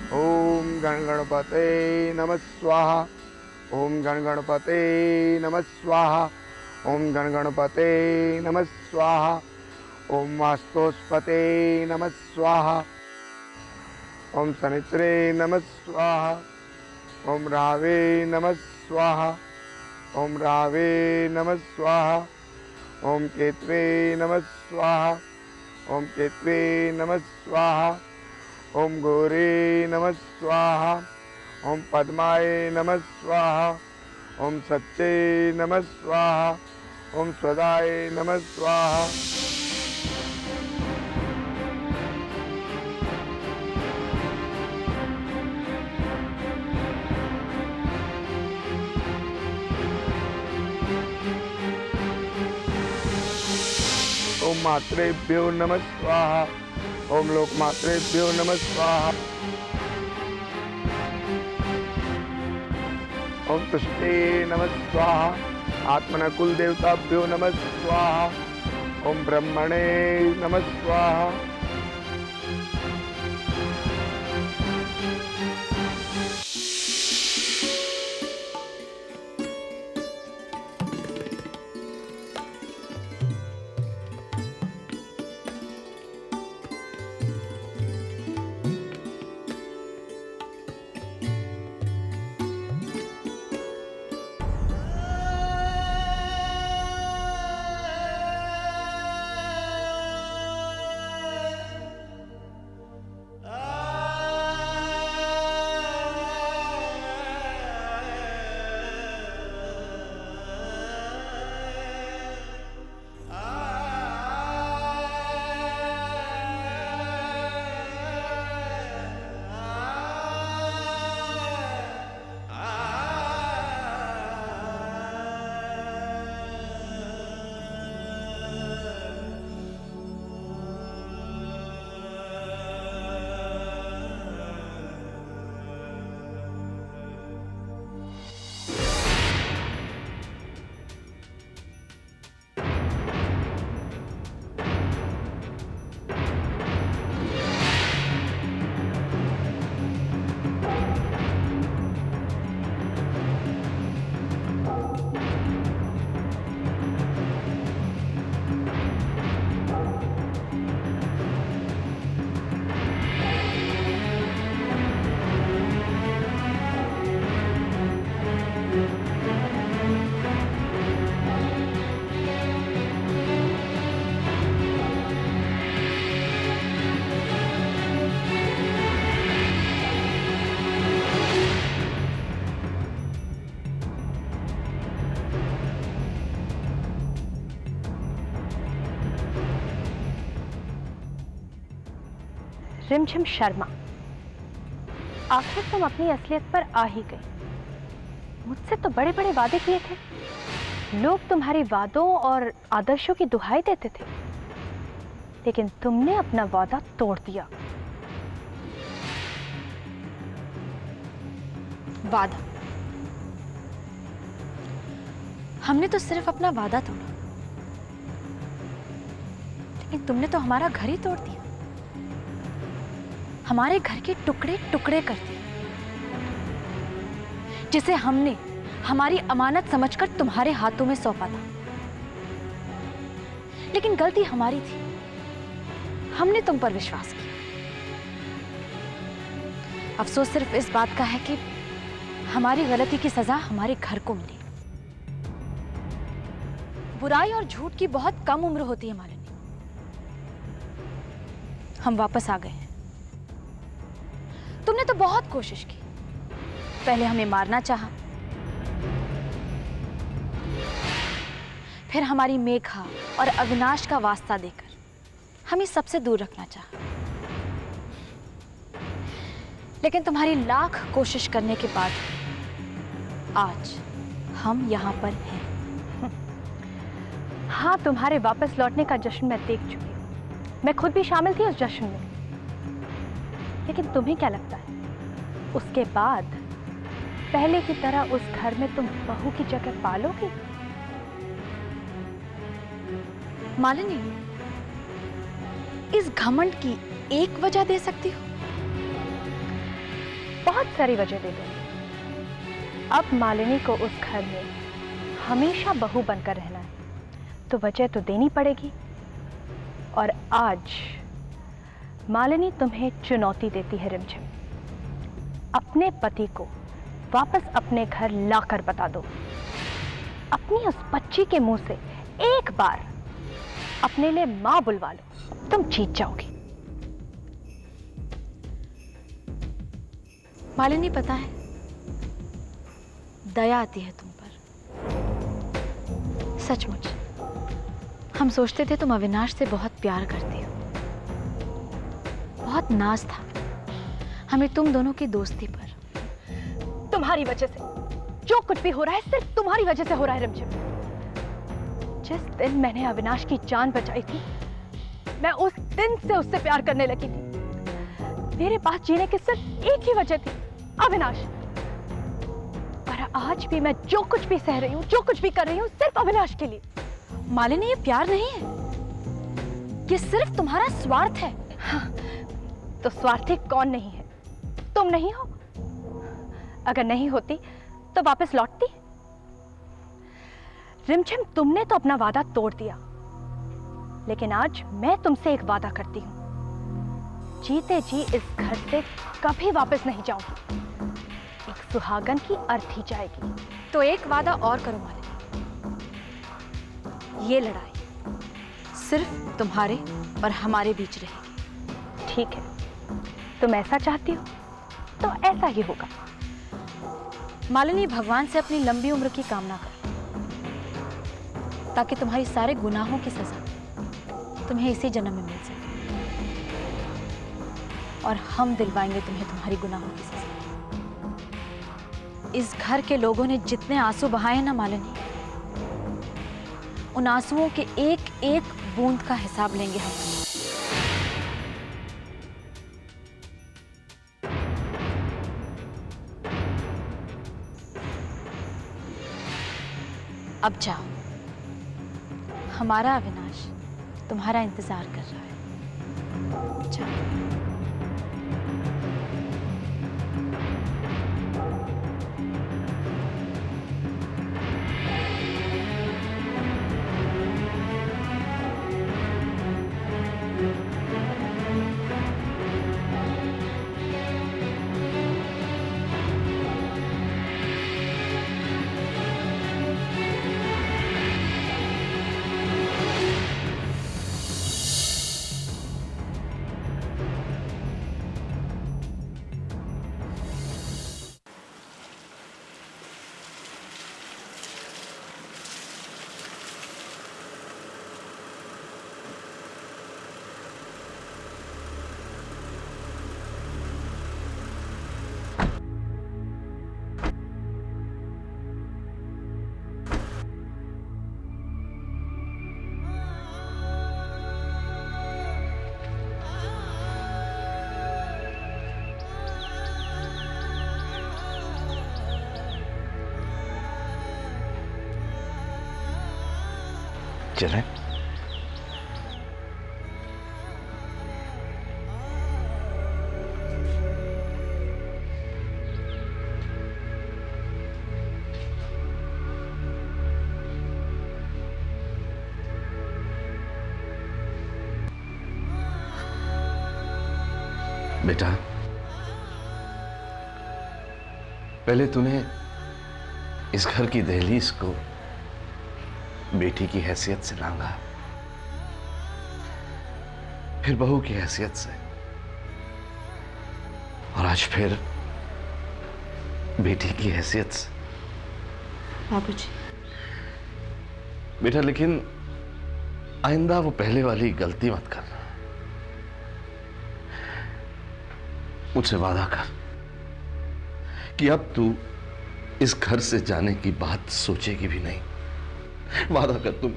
ओम गण गणपते नमः स्वाहा। ओम गण गणपते नमः स्वाहा। ओम गण गणपते नमः स्वाहा। ओम वास्तुस्पते नमः स्वाहा। ओम शनिश्चरे नमः स्वाहा। ओम रावे नमः स्वाहा। ओम रावे नमः स्वाहा। ओम केतवे नमः स्वाहा। ओम केतवे नमः स्वाहा। ओम गौरे नमः स्वाहा। ओम पद्माय नमः स्वाहा। ओम सच्चे नमः स्वाहा। ओम स्वदाय नमः स्वाहा। ओम मात्रेभ्यो नमः स्वाहा। ओम लोकमात्रेभ्यो नमः स्वाहा। ओम तुष्टे नमः स्वाहा। आत्मन कुल देवताभ्यो नमः स्वाहा। ओम ब्रह्मणे नमः स्वाहा। रिमझिम शर्मा, आखिर तुम अपनी असलियत पर आ ही गई। मुझसे तो बड़े बड़े वादे किए थे, लोग तुम्हारे वादों और आदर्शों की दुहाई देते थे, लेकिन तुमने अपना वादा तोड़ दिया। वादा? हमने तो सिर्फ अपना वादा तोड़ा, लेकिन तुमने तो हमारा घर ही तोड़ दिया, हमारे घर के टुकड़े टुकड़े कर दिए, जिसे हमने हमारी अमानत समझकर तुम्हारे हाथों में सौंपा था। लेकिन गलती हमारी थी, हमने तुम पर विश्वास किया। अफसोस सिर्फ इस बात का है कि हमारी गलती की सजा हमारे घर को मिली। बुराई और झूठ की बहुत कम उम्र होती है मालिनी। हम वापस आ गए हैं। तुमने तो बहुत कोशिश की, पहले हमें मारना चाहा, फिर हमारी मेघा और अविनाश का वास्ता देकर हमें सबसे दूर रखना चाहा। लेकिन तुम्हारी लाख कोशिश करने के बाद आज हम यहां पर हैं। हाँ, तुम्हारे वापस लौटने का जश्न मैं देख चुकी हूँ। मैं खुद भी शामिल थी उस जश्न में। लेकिन तुम्हें क्या लगता है, उसके बाद पहले की तरह उस घर में तुम बहू की जगह पालोगी? मालिनी, इस घमंड की एक वजह दे सकती हो? बहुत सारी वजह दे दूंगी। अब मालिनी को उस घर में हमेशा बहू बनकर रहना है, तो वजह तो देनी पड़ेगी। और आज मालिनी तुम्हें चुनौती देती है रिमझिम, अपने पति को वापस अपने घर लाकर बता दो। अपनी उस बच्ची के मुंह से एक बार अपने लिए मां बुलवा लो, तुम जीत जाओगी। मालिनी, पता है दया आती है तुम पर, सचमुच। हम सोचते थे तुम अविनाश से बहुत प्यार करती हो, बहुत नाज था हमें तुम दोनों की दोस्ती पर। तुम्हारी वजह से जो कुछ भी हो रहा है सिर्फ तुम्हारी वजह से हो रहा है रिमझिम। जिस दिन मैंने अविनाश की जान बचाई थी, मैं उस दिन से उससे प्यार करने लगी थी। मेरे पास जीने की सिर्फ एक ही वजह थी, अविनाश। और आज भी मैं जो कुछ भी सह रही हूँ, जो कुछ भी कर रही हूँ, सिर्फ अविनाश के लिए। मालिनी, ये प्यार नहीं है, ये सिर्फ तुम्हारा स्वार्थ है। हाँ, तो स्वार्थी कौन नहीं है? तुम नहीं हो? अगर नहीं होती तो वापस लौटती। रिमझिम, तुमने तो अपना वादा तोड़ दिया, लेकिन आज मैं तुमसे एक वादा करती हूं, जीते जी इस घर से कभी वापस नहीं जाऊंगी। एक सुहागन की अर्थी जाएगी। तो एक वादा और करो मालिनी, ये लड़ाई सिर्फ तुम्हारे और हमारे बीच रहेगी। ठीक है, तुम ऐसा चाहती हो तो ऐसा ही होगा। मालिनी, भगवान से अपनी लंबी उम्र की कामना कर, ताकि तुम्हारी सारे गुनाहों की सजा तुम्हें इसी जन्म में मिल सके। और हम दिलवाएंगे तुम्हें तुम्हारी गुनाहों की सजा। इस घर के लोगों ने जितने आंसू बहाए ना मालिनी, उन आंसुओं के एक एक बूंद का हिसाब लेंगे हम। अब जाओ, हमारा अविनाश तुम्हारा इंतजार कर रहा है। जाओ। चलें? बेटा, पहले तूने इस घर की दहलीज को बेटी की हैसियत से लांघा, फिर बहू की हैसियत से, और आज फिर बेटी की हैसियत से। बाबूजी, बेटा, लेकिन आइंदा वो पहले वाली गलती मत करना। मुझसे वादा कर कि अब तू इस घर से जाने की बात सोचेगी भी नहीं। वादा कर तुम।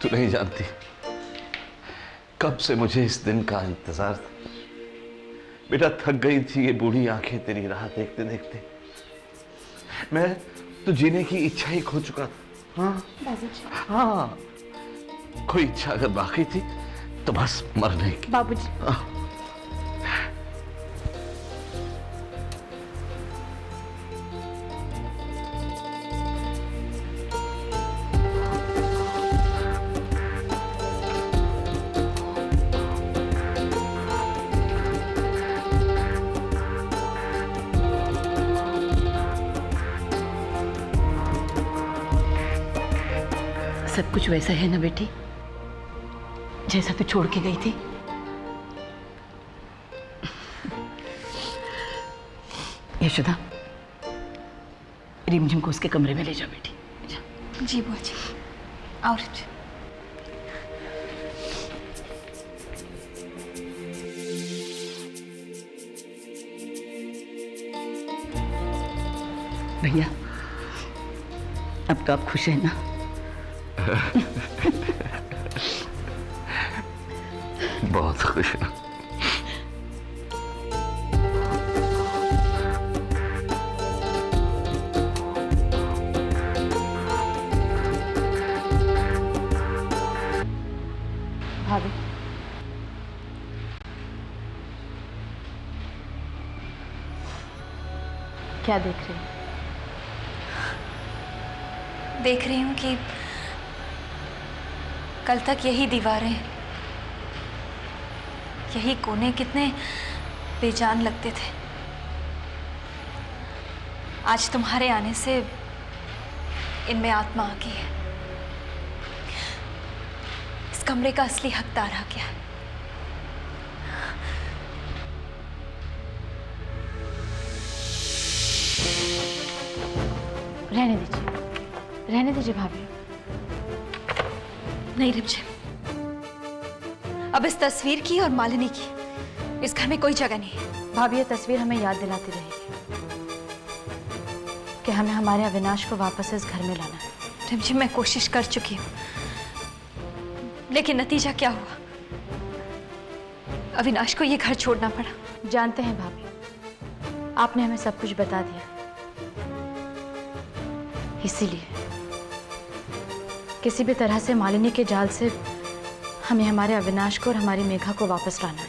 तू नहीं जानती कब से मुझे इस दिन का इंतजार था। बेटा, थक गई थी ये बूढ़ी आंखें तेरी राह देखते देखते। मैं तो जीने की इच्छा ही खो चुका था। हाँ बाबूजी, हाँ, कोई इच्छा अगर बाकी थी तो बस मरने की। बाबूजी, सब कुछ वैसा है ना बेटी, जैसा तू छोड़ के गई थी? यशोदा, रिमझिम को उसके कमरे में ले जाओ बेटी, जा। जी बुआ जी। और भैया, अब तो आप खुश हैं ना? बहुत खुश हूं। भाभी, क्या देख रही हैं? देख रही हूँ कि कल तक यही दीवारें, यही कोने कितने बेजान लगते थे। आज तुम्हारे आने से इनमें आत्मा आ गई है। इस कमरे का असली हकदार आ गया है। रहने दीजिए, रहने दीजिए भाभी। नहीं रिमझिम, अब इस तस्वीर की और मालिनी की इस घर में कोई जगह नहीं है। भाभी, ये तस्वीर हमें याद दिलाती रहेगी कि हमें हमारे अविनाश को वापस इस घर में लाना है। रिमझिम, मैं कोशिश कर चुकी हूँ, लेकिन नतीजा क्या हुआ? अविनाश को ये घर छोड़ना पड़ा। जानते हैं भाभी, आपने हमें सब कुछ बता दिया, इसीलिए किसी भी तरह से मालिनी के जाल से हमें हमारे अविनाश को और हमारी मेघा को वापस लाना है,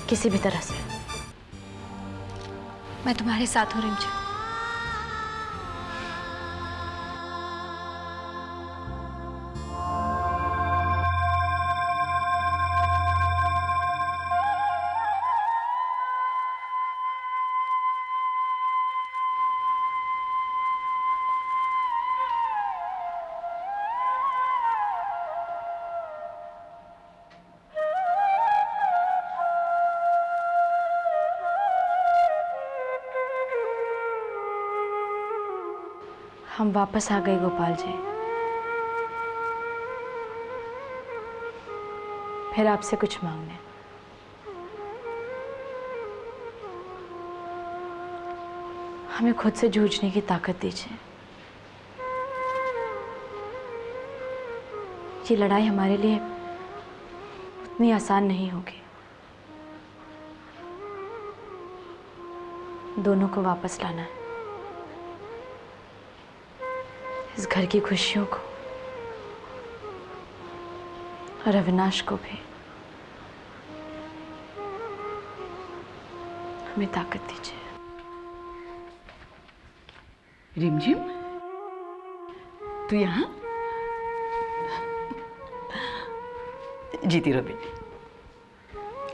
किसी भी तरह से। मैं तुम्हारे साथ हूँ रिमझिम। हम वापस आ गए गोपाल जी। फिर आपसे कुछ मांगने। हमें खुद से जूझने की ताकत दीजिए। ये लड़ाई हमारे लिए उतनी आसान नहीं होगी। दोनों को वापस लाना है, इस घर की खुशियों को और अविनाश को भी। हमें ताकत दीजिए। रिमझिम, तू यहाँ? जीती रहो बेटी।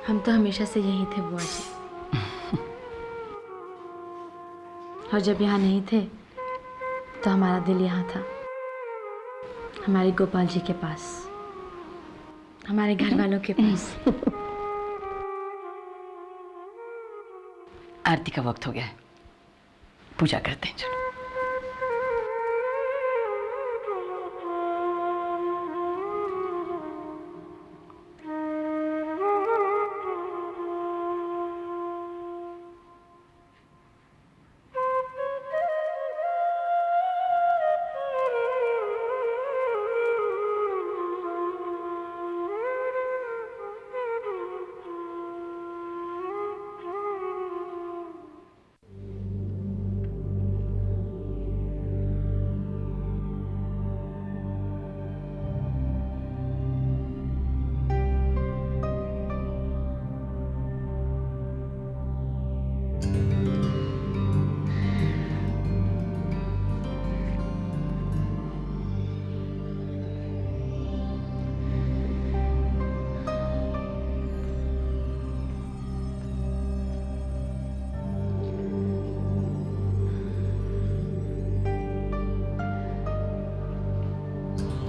हम तो हमेशा से यही थे बुआ जी, और जब यहाँ नहीं थे तो हमारा दिल यहाँ था, हमारे गोपाल जी के पास, हमारे घर वालों के पास। आरती का वक्त हो गया है, पूजा करते हैं, चलो।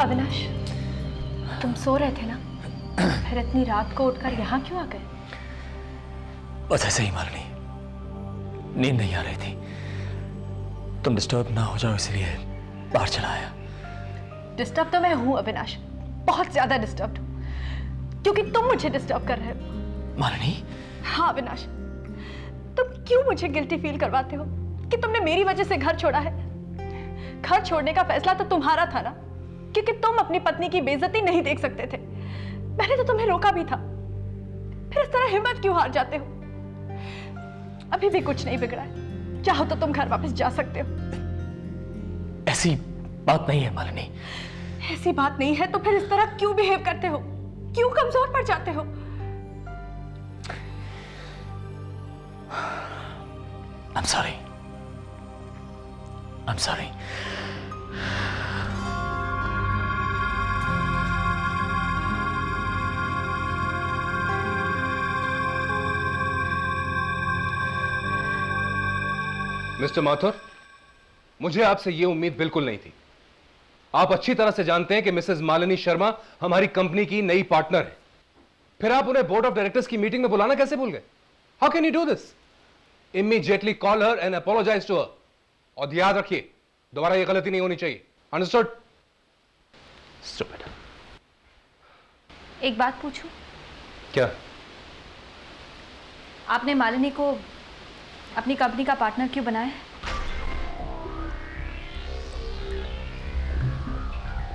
अविनाश, तुम सो रहे थे ना? फिर इतनी रात को उठकर यहाँ क्यों आ गए? बस ऐसे ही मालनी, नींद नहीं आ रही थी। तुम डिस्टर्ब ना हो जाओ इसलिए बाहर चला आया। डिस्टर्ब तो मैं हूँ अविनाश, बहुत ज्यादा डिस्टर्ब हूँ, क्योंकि तुम मुझे डिस्टर्ब कर रहे हो। मालनी, हाँ अविनाश, तुम क्यों मुझे गिल्टी फील करवाते हो कि तुमने मेरी वजह से घर छोड़ा है? घर छोड़ने का फैसला तो तुम्हारा था ना, क्योंकि तुम अपनी पत्नी की बेइज्जती नहीं देख सकते थे। मैंने तो तुम्हें रोका भी था, फिर इस तरह हिम्मत क्यों हार जाते हो? अभी भी कुछ नहीं बिगड़ा है, चाहो तो तुम घर वापस जा सकते हो। ऐसी बात नहीं है मालिनी। ऐसी बात नहीं है तो फिर इस तरह क्यों बिहेव करते हो? क्यों कमजोर पड़ जाते हो? I'm sorry. I'm sorry. Mister Mathur, मुझे आपसे यह उम्मीद बिल्कुल नहीं थी। आप अच्छी तरह से जानते हैं कि मिसेस मालिनी शर्मा हमारी कंपनी की नई पार्टनर है। फिर आप उन्हें बोर्ड ऑफ डायरेक्टर्स की मीटिंग में बुलाना कैसे भूल गए? How can you do this? Immediately call her and apologise to her. और याद रखिए, दोबारा यह गलती नहीं होनी चाहिए। अंडरस्टूड? Stupid. एक बात पूछूं? क्या? आपने मालिनी को अपनी कंपनी का पार्टनर क्यों बनाया है?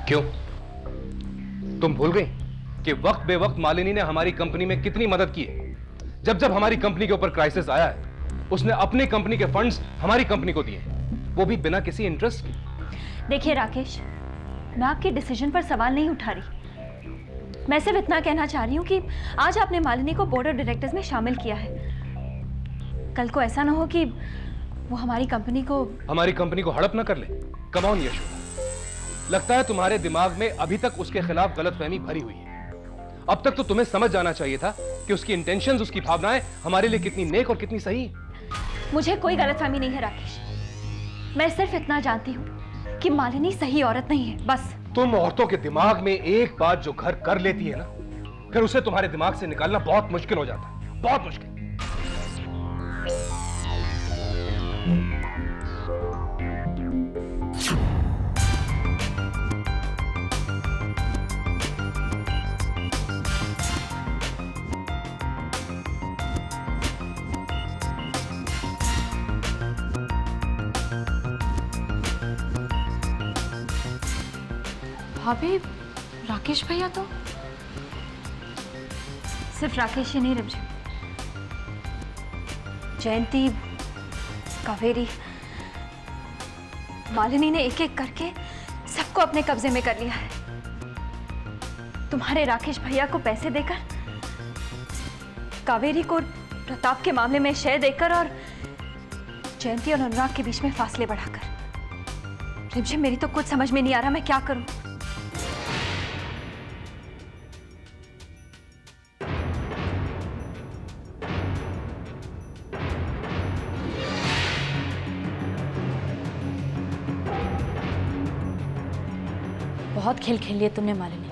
क्यों? तुम भूल गई कि वक्त बेवक्त मालिनी ने हमारी कंपनी में कितनी मदद की है? जब जब हमारी कंपनी के ऊपर क्राइसिस आया है, उसने अपनी कंपनी के फंड्स हमारी कंपनी को दिए हैं, वो भी बिना किसी इंटरेस्ट के। देखिए राकेश, मैं आपके डिसीजन पर सवाल नहीं उठा रही। मैं सिर्फ इतना कहना चाह रही हूँ कि आज आपने मालिनी को बोर्ड ऑफ डायरेक्टर्स में शामिल किया है। कल को ऐसा ना हो कि वो हमारी कंपनी को हड़प ना कर ले। कम ऑन यशोदा, लगता है तुम्हारे दिमाग में अभी तक उसके खिलाफ गलतफहमी भरी हुई है। अब तक तो तुम्हें समझ जाना चाहिए था कि उसकी इंटेंशंस, उसकी भावनाएं हमारे लिए कितनी नेक और कितनी सही है। मुझे कोई गलतफहमी नहीं है राकेश। मैं सिर्फ इतना जानती हूँ कि मालिनी सही औरत नहीं है, बस। तुम औरतों के दिमाग में एक बात जो घर कर लेती है ना, फिर उसे तुम्हारे दिमाग से निकालना बहुत मुश्किल हो जाता है, बहुत मुश्किल। भाभी, राकेश भैया तो सिर्फ राकेश ही नहीं, रिमझिम, जयंती, कावेरी, मालिनी ने एक एक करके सबको अपने कब्जे में कर लिया है। तुम्हारे राकेश भैया को पैसे देकर, कावेरी को प्रताप के मामले में शेयर देकर और जयंती और अनुराग के बीच में फासले बढ़ाकर। रिमझिम, मेरी तो कुछ समझ में नहीं आ रहा, मैं क्या करूं? बहुत खेल खेल लिए तुमने मालिनी,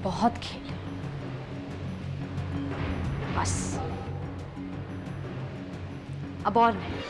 बहुत खेल। बस अब और नहीं।